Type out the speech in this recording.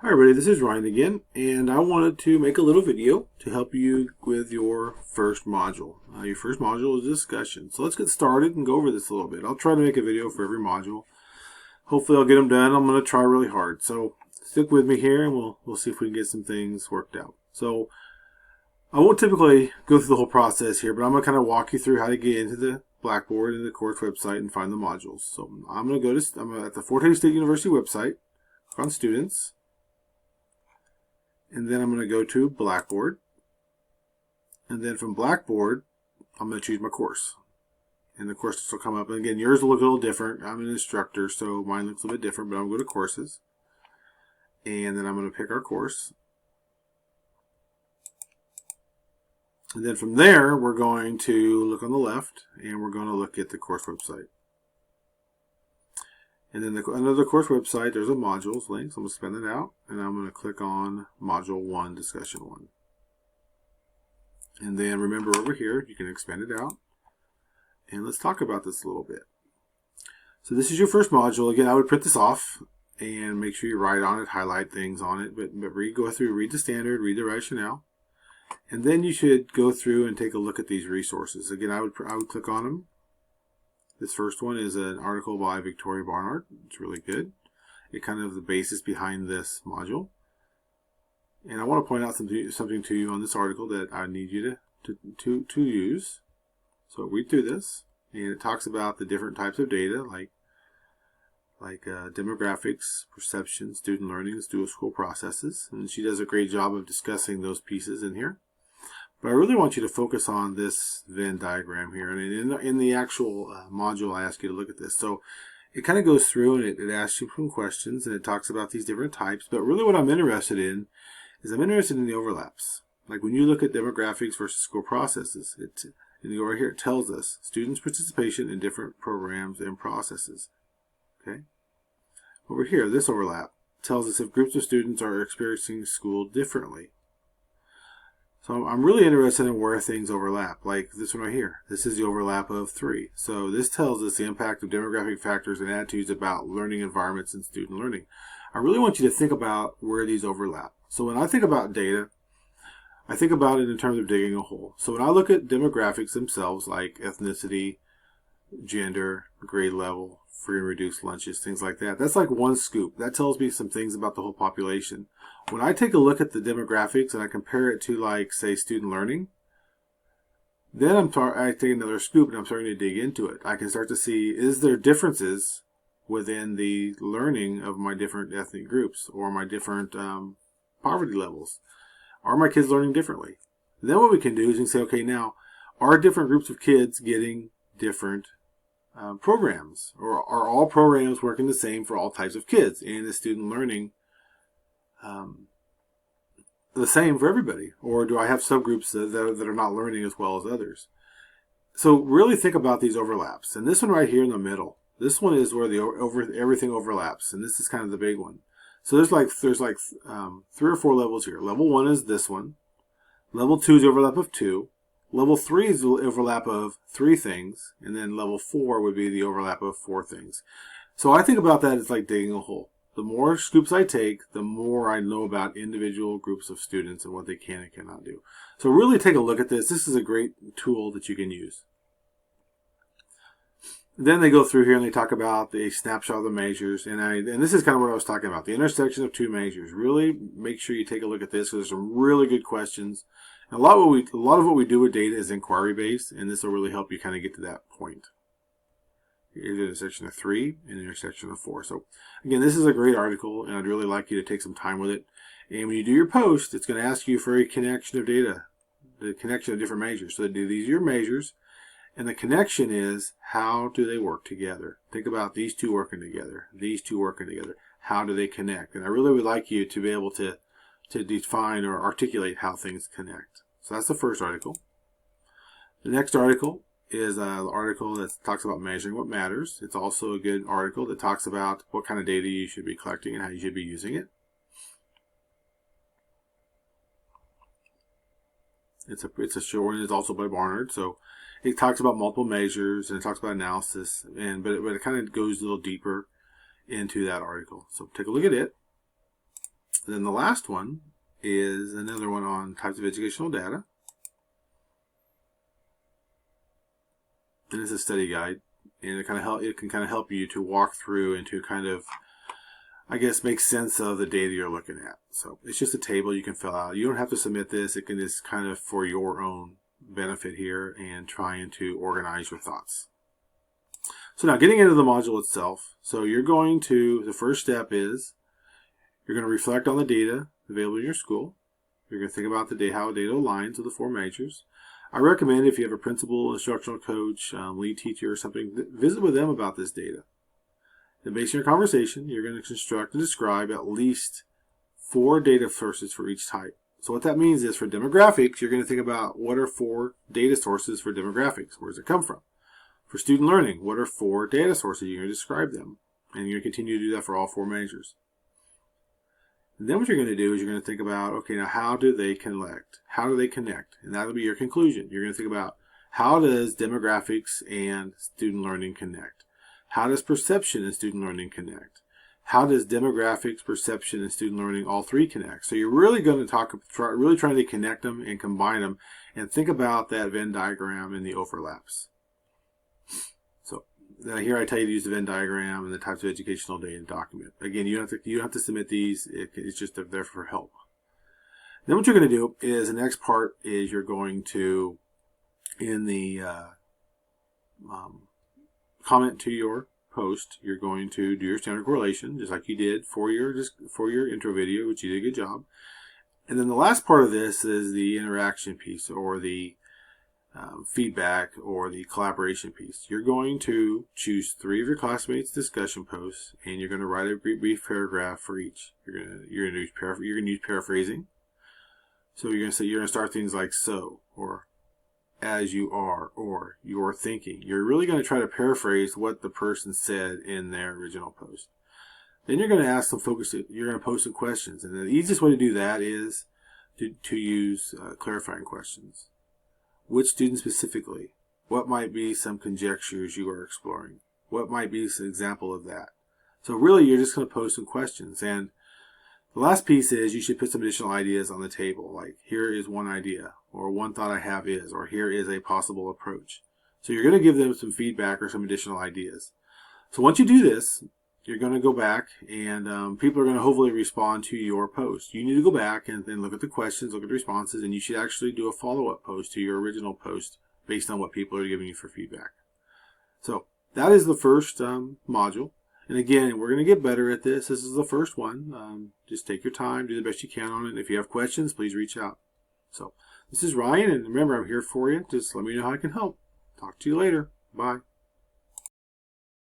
Hi everybody, this is Ryan again, and I wanted to make a little video to help you with your first module. Your first module is discussion. So let's get started and go over this a little bit. I'll try to make a video for every module. Hopefully I'll get them done. I'm going to try really hard. So stick with me here and we'll see if we can get some things worked out. So I won't typically go through the whole process here, but I'm going to kind of walk you through how to get into the Blackboard and the course website and find the modules. So I'm at the Fort Hays State University website, click on Students. And then I'm going to go to Blackboard. And then from Blackboard, I'm going to choose my course. And the courses will come up. And again, yours will look a little different. I'm an instructor, so mine looks a little bit different, but I'm going to go to Courses. And then I'm going to pick our course. And then from there, we're going to look on the left, and we're going to look at the course website. And then under the course website, there's a modules link. So I'm going to spin it out, and I'm going to click on Module 1, Discussion 1. And then remember over here, you can expand it out. And let's talk about this a little bit. So this is your first module. Again, I would print this off and make sure you write on it, highlight things on it. But go through, read the standard, read the rationale. And then you should go through and take a look at these resources. Again, I would click on them. This first one is an article by Victoria Barnard. It's really good. It's kind of the basis behind this module. And I want to point out something to you on this article that I need you to use. So read through this, and it talks about the different types of data, like demographics, perception, student learning, and dual school processes. And she does a great job of discussing those pieces in here. But I really want you to focus on this Venn diagram here. And in the actual module, I ask you to look at this. So it kind of goes through and it asks you some questions and it talks about these different types. But really what I'm interested in is the overlaps. Like when you look at demographics versus school processes, and over here it tells us students' participation in different programs and processes. Okay. Over here, this overlap tells us if groups of students are experiencing school differently. So I'm really interested in where things overlap, like this one right here. This is the overlap of 3. So this tells us the impact of demographic factors and attitudes about learning environments and student learning. I really want you to think about where these overlap. So when I think about data, I think about it in terms of digging a hole. So when I look at demographics themselves, like ethnicity, gender, grade level, free and reduced lunches, things like that, that's like one scoop. That tells me some things about the whole population. When I take a look at the demographics and I compare it to, like, say, student learning, then I take another scoop and I'm starting to dig into it. I can start to see, is there differences within the learning of my different ethnic groups or my different poverty levels? Are my kids learning differently? Then what we can do is we can say, okay, now, are different groups of kids getting different programs? Or are all programs working the same for all types of kids? And is student learning the same for everybody? Or do I have subgroups that are not learning as well as others? So really think about these overlaps. And this one right here in the middle, this one is where everything overlaps. And this is kind of the big one. So there's like 3 or 4 levels here. Level 1 is this one. Level 2 is the overlap of 2. Level 3 is the overlap of 3 things. And then level 4 would be the overlap of 4 things. So I think about that as like digging a hole. The more scoops I take, the more I know about individual groups of students and what they can and cannot do. So really take a look at this. This is a great tool that you can use. Then they go through here and they talk about the snapshot of the measures. And this is kind of what I was talking about, the intersection of 2 measures. Really make sure you take a look at this because there's some really good questions. And a lot of what we do with data is inquiry based, and this will really help you kind of get to that point. Here's the intersection of 3 and intersection of 4. So again, this is a great article, and I'd really like you to take some time with it. And when you do your post, it's going to ask you for a connection of data, the connection of different measures. So these are your measures, and the connection is how do they work together? Think about these 2 working together, these 2 working together. How do they connect? And I really would like you to be able to define or articulate how things connect. So that's the first article. The next article is an article that talks about measuring what matters. It's also a good article that talks about what kind of data you should be collecting and how you should be using it. It's a short one. It's also by Barnard. So it talks about multiple measures and it talks about analysis, but it kind of goes a little deeper into that article. So take a look at it. And then the last one is another one on types of educational data. And it's a study guide, and it can kind of help you to walk through and to kind of, I guess, make sense of the data you're looking at. So it's just a table you can fill out. You don't have to submit this. It can just kind of for your own benefit here and trying to organize your thoughts. So now getting into the module itself. So you're going to, the first step is you're going to reflect on the data available in your school. You're going to think about the day, how data aligns with the 4 majors. I recommend if you have a principal, instructional coach, lead teacher or something, visit with them about this data. Then based on your conversation, you're going to construct and describe at least 4 data sources for each type. So what that means is for demographics, you're going to think about what are 4 data sources for demographics. Where does it come from? For student learning, what are 4 data sources? You're going to describe them. And you're going to continue to do that for all 4 majors. And then what you're going to do is you're going to think about, okay, now how do they connect? How do they connect? And that'll be your conclusion. You're going to think about how does demographics and student learning connect? How does perception and student learning connect? How does demographics, perception, and student learning all 3 connect? So you're really going to really trying to connect them and combine them and think about that Venn diagram and the overlaps. So here I tell you to use the Venn diagram and the types of educational data document. Again, you don't have to submit these. It's just there for help. Then what you're going to do is the next part is you're going to, in the comment to your post, you're going to do your standard correlation, just like you did for your intro video, which you did a good job. And then the last part of this is the interaction piece, or the feedback, or the collaboration piece. You're going to choose 3 of your classmates' discussion posts, and you're going to write a brief paragraph for each. You're going to use paraphrasing. So you're going to start things like "so," or "as you are," or "you're thinking." You're really going to try to paraphrase what the person said in their original post. Then you're going to ask some you're going to post some questions. And the easiest way to do that is to use clarifying questions. Which student specifically? What might be some conjectures you are exploring? What might be an example of that? So really, you're just going to post some questions. And the last piece is you should put some additional ideas on the table. Like, here is one idea, or one thought I have is, or here is a possible approach. So you're going to give them some feedback or some additional ideas. So once you do this, you're going to go back, and people are going to hopefully respond to your post. You need to go back and then look at the questions, look at the responses, and you should actually do a follow-up post to your original post based on what people are giving you for feedback. So that is the first module. And again, we're going to get better at this. This is the first one. Just take your time, do the best you can on it. And if you have questions, please reach out. So this is Ryan, and remember, I'm here for you. Just let me know how I can help. Talk to you later. Bye.